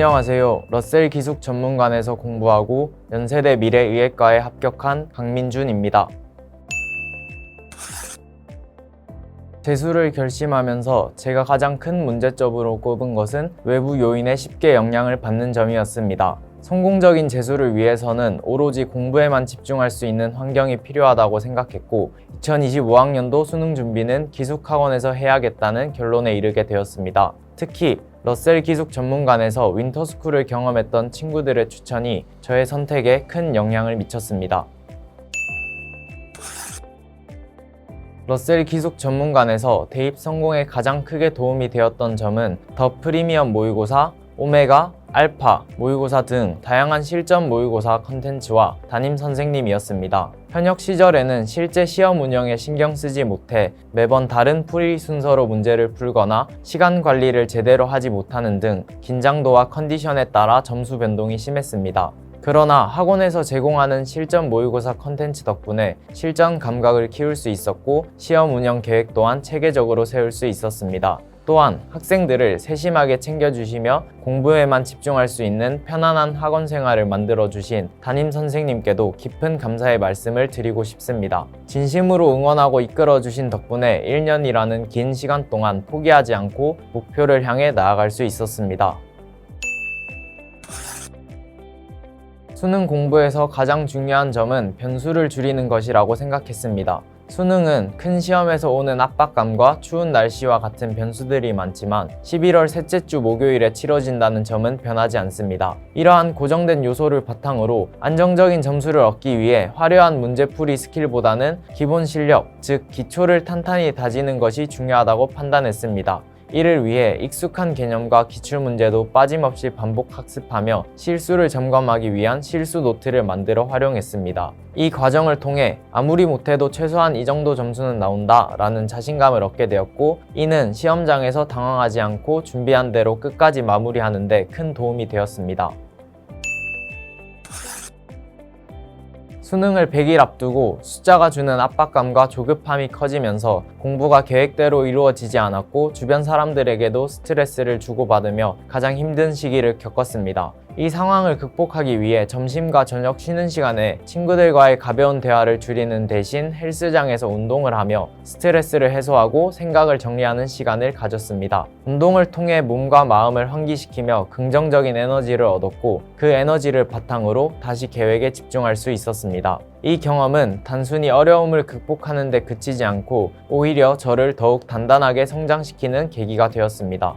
안녕하세요. 러셀 기숙 전문관에서 공부하고 연세대 미래의학과에 합격한 강민준입니다. 재수를 결심하면서 제가 가장 큰 문제점으로 꼽은 것은 외부 요인에 쉽게 영향을 받는 점이었습니다. 성공적인 재수를 위해서는 오로지 공부에만 집중할 수 있는 환경이 필요하다고 생각했고 2025학년도 수능 준비는 기숙학원에서 해야겠다는 결론에 이르게 되었습니다. 특히 러셀 기숙 전문관에서 윈터스쿨을 경험했던 친구들의 추천이 저의 선택에 큰 영향을 미쳤습니다. 러셀 기숙 전문관에서 대입 성공에 가장 크게 도움이 되었던 점은 더 프리미엄 모의고사, 오메가, 알파, 모의고사 등 다양한 실전 모의고사 컨텐츠와 담임 선생님이었습니다. 현역 시절에는 실제 시험 운영에 신경 쓰지 못해 매번 다른 풀이 순서로 문제를 풀거나 시간 관리를 제대로 하지 못하는 등 긴장도와 컨디션에 따라 점수 변동이 심했습니다. 그러나 학원에서 제공하는 실전 모의고사 컨텐츠 덕분에 실전 감각을 키울 수 있었고 시험 운영 계획 또한 체계적으로 세울 수 있었습니다. 또한 학생들을 세심하게 챙겨주시며 공부에만 집중할 수 있는 편안한 학원 생활을 만들어주신 담임 선생님께도 깊은 감사의 말씀을 드리고 싶습니다. 진심으로 응원하고 이끌어주신 덕분에 1년이라는 긴 시간 동안 포기하지 않고 목표를 향해 나아갈 수 있었습니다. 수능 공부에서 가장 중요한 점은 변수를 줄이는 것이라고 생각했습니다. 수능은 큰 시험에서 오는 압박감과 추운 날씨와 같은 변수들이 많지만 11월 셋째 주 목요일에 치러진다는 점은 변하지 않습니다. 이러한 고정된 요소를 바탕으로 안정적인 점수를 얻기 위해 화려한 문제풀이 스킬보다는 기본 실력, 즉 기초를 탄탄히 다지는 것이 중요하다고 판단했습니다. 이를 위해 익숙한 개념과 기출문제도 빠짐없이 반복 학습하며 실수를 점검하기 위한 실수 노트를 만들어 활용했습니다. 이 과정을 통해 아무리 못해도 최소한 이 정도 점수는 나온다 라는 자신감을 얻게 되었고 이는 시험장에서 당황하지 않고 준비한 대로 끝까지 마무리하는 데 큰 도움이 되었습니다. 수능을 100일 앞두고 숫자가 주는 압박감과 조급함이 커지면서 공부가 계획대로 이루어지지 않았고 주변 사람들에게도 스트레스를 주고받으며 가장 힘든 시기를 겪었습니다. 이 상황을 극복하기 위해 점심과 저녁 쉬는 시간에 친구들과의 가벼운 대화를 줄이는 대신 헬스장에서 운동을 하며 스트레스를 해소하고 생각을 정리하는 시간을 가졌습니다. 운동을 통해 몸과 마음을 환기시키며 긍정적인 에너지를 얻었고 그 에너지를 바탕으로 다시 계획에 집중할 수 있었습니다. 이 경험은 단순히 어려움을 극복하는 데 그치지 않고 오히려 저를 더욱 단단하게 성장시키는 계기가 되었습니다.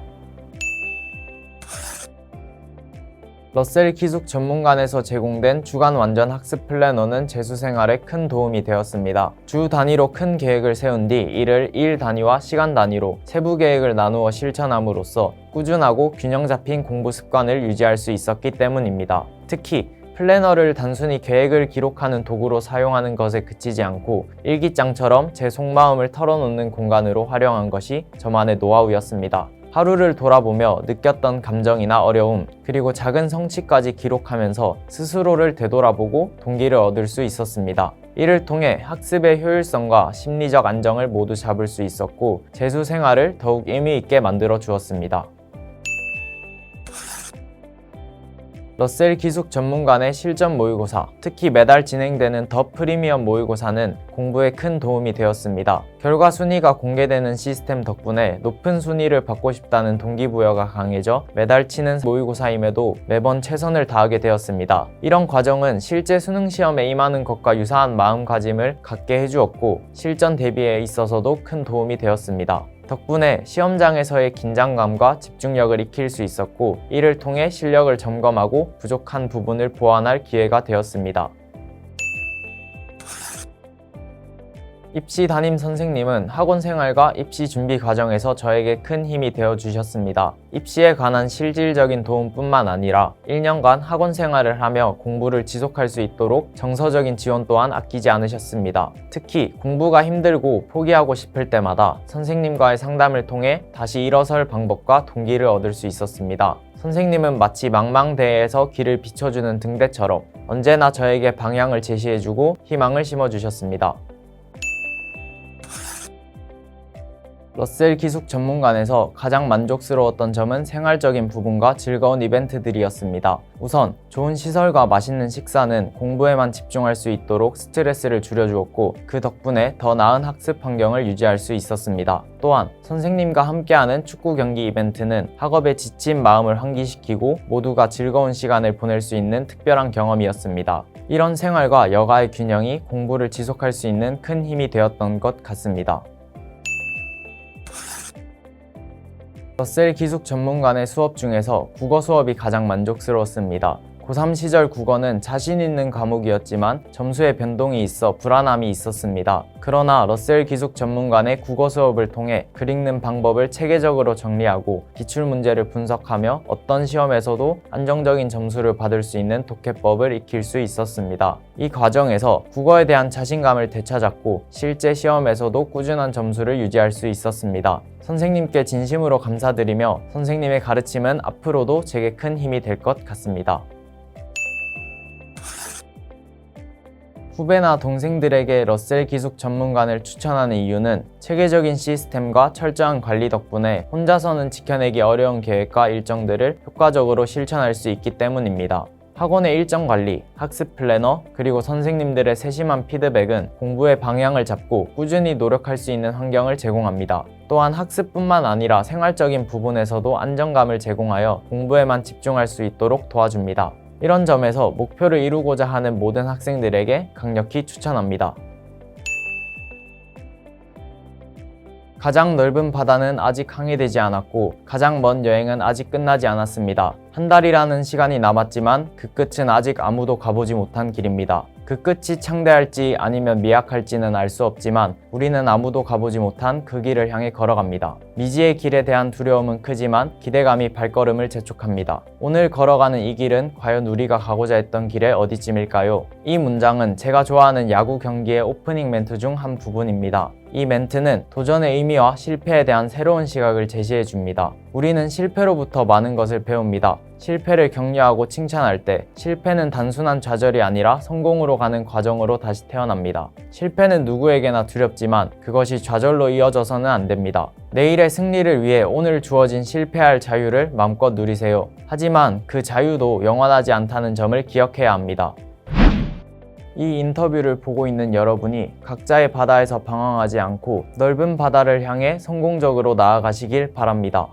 러셀 기숙 전문관에서 제공된 주간 완전 학습 플래너는 재수 생활에 큰 도움이 되었습니다. 주 단위로 큰 계획을 세운 뒤 이를 일 단위와 시간 단위로 세부 계획을 나누어 실천함으로써 꾸준하고 균형 잡힌 공부 습관을 유지할 수 있었기 때문입니다. 특히 플래너를 단순히 계획을 기록하는 도구로 사용하는 것에 그치지 않고 일기장처럼 제 속마음을 털어놓는 공간으로 활용한 것이 저만의 노하우였습니다. 하루를 돌아보며 느꼈던 감정이나 어려움, 그리고 작은 성취까지 기록하면서 스스로를 되돌아보고 동기를 얻을 수 있었습니다. 이를 통해 학습의 효율성과 심리적 안정을 모두 잡을 수 있었고 재수 생활을 더욱 의미 있게 만들어 주었습니다. 러셀 기숙 전문관의 실전 모의고사, 특히 매달 진행되는 더 프리미엄 모의고사는 공부에 큰 도움이 되었습니다. 결과 순위가 공개되는 시스템 덕분에 높은 순위를 받고 싶다는 동기부여가 강해져 매달 치는 모의고사임에도 매번 최선을 다하게 되었습니다. 이런 과정은 실제 수능 시험에 임하는 것과 유사한 마음가짐을 갖게 해주었고 실전 대비에 있어서도 큰 도움이 되었습니다. 덕분에 시험장에서의 긴장감과 집중력을 익힐 수 있었고 이를 통해 실력을 점검하고 부족한 부분을 보완할 기회가 되었습니다. 입시 담임 선생님은 학원 생활과 입시 준비 과정에서 저에게 큰 힘이 되어 주셨습니다. 입시에 관한 실질적인 도움뿐만 아니라 1년간 학원 생활을 하며 공부를 지속할 수 있도록 정서적인 지원 또한 아끼지 않으셨습니다. 특히 공부가 힘들고 포기하고 싶을 때마다 선생님과의 상담을 통해 다시 일어설 방법과 동기를 얻을 수 있었습니다. 선생님은 마치 망망대해에서 길을 비춰주는 등대처럼 언제나 저에게 방향을 제시해주고 희망을 심어주셨습니다. 러셀 기숙 전문관에서 가장 만족스러웠던 점은 생활적인 부분과 즐거운 이벤트들이었습니다. 우선 좋은 시설과 맛있는 식사는 공부에만 집중할 수 있도록 스트레스를 줄여주었고 그 덕분에 더 나은 학습 환경을 유지할 수 있었습니다. 또한 선생님과 함께하는 축구 경기 이벤트는 학업에 지친 마음을 환기시키고 모두가 즐거운 시간을 보낼 수 있는 특별한 경험이었습니다. 이런 생활과 여가의 균형이 공부를 지속할 수 있는 큰 힘이 되었던 것 같습니다. 러셀 기숙 전문관의 수업 중에서 국어 수업이 가장 만족스러웠습니다. 고3 시절 국어는 자신 있는 과목이었지만 점수의 변동이 있어 불안함이 있었습니다. 그러나 러셀 기숙 전문관의 국어 수업을 통해 글 읽는 방법을 체계적으로 정리하고 기출 문제를 분석하며 어떤 시험에서도 안정적인 점수를 받을 수 있는 독해법을 익힐 수 있었습니다. 이 과정에서 국어에 대한 자신감을 되찾았고 실제 시험에서도 꾸준한 점수를 유지할 수 있었습니다. 선생님께 진심으로 감사드리며 선생님의 가르침은 앞으로도 제게 큰 힘이 될 것 같습니다. 후배나 동생들에게 러셀 기숙 전문관을 추천하는 이유는 체계적인 시스템과 철저한 관리 덕분에 혼자서는 지켜내기 어려운 계획과 일정들을 효과적으로 실천할 수 있기 때문입니다. 학원의 일정 관리, 학습 플래너, 그리고 선생님들의 세심한 피드백은 공부의 방향을 잡고 꾸준히 노력할 수 있는 환경을 제공합니다. 또한 학습뿐만 아니라 생활적인 부분에서도 안정감을 제공하여 공부에만 집중할 수 있도록 도와줍니다. 이런 점에서 목표를 이루고자 하는 모든 학생들에게 강력히 추천합니다. 가장 넓은 바다는 아직 항해되지 않았고 가장 먼 여행은 아직 끝나지 않았습니다. 한 달이라는 시간이 남았지만 그 끝은 아직 아무도 가보지 못한 길입니다. 그 끝이 창대할지 아니면 미약할지는 알 수 없지만 우리는 아무도 가보지 못한 그 길을 향해 걸어갑니다. 미지의 길에 대한 두려움은 크지만 기대감이 발걸음을 재촉합니다. 오늘 걸어가는 이 길은 과연 우리가 가고자 했던 길의 어디쯤일까요? 이 문장은 제가 좋아하는 야구 경기의 오프닝 멘트 중 한 부분입니다. 이 멘트는 도전의 의미와 실패에 대한 새로운 시각을 제시해 줍니다. 우리는 실패로부터 많은 것을 배웁니다. 실패를 격려하고 칭찬할 때 실패는 단순한 좌절이 아니라 성공으로 가는 과정으로 다시 태어납니다. 실패는 누구에게나 두렵지만 그것이 좌절로 이어져서는 안 됩니다. 내일의 승리를 위해 오늘 주어진 실패할 자유를 마음껏 누리세요. 하지만 그 자유도 영원하지 않다는 점을 기억해야 합니다. 이 인터뷰를 보고 있는 여러분이 각자의 바다에서 방황하지 않고 넓은 바다를 향해 성공적으로 나아가시길 바랍니다.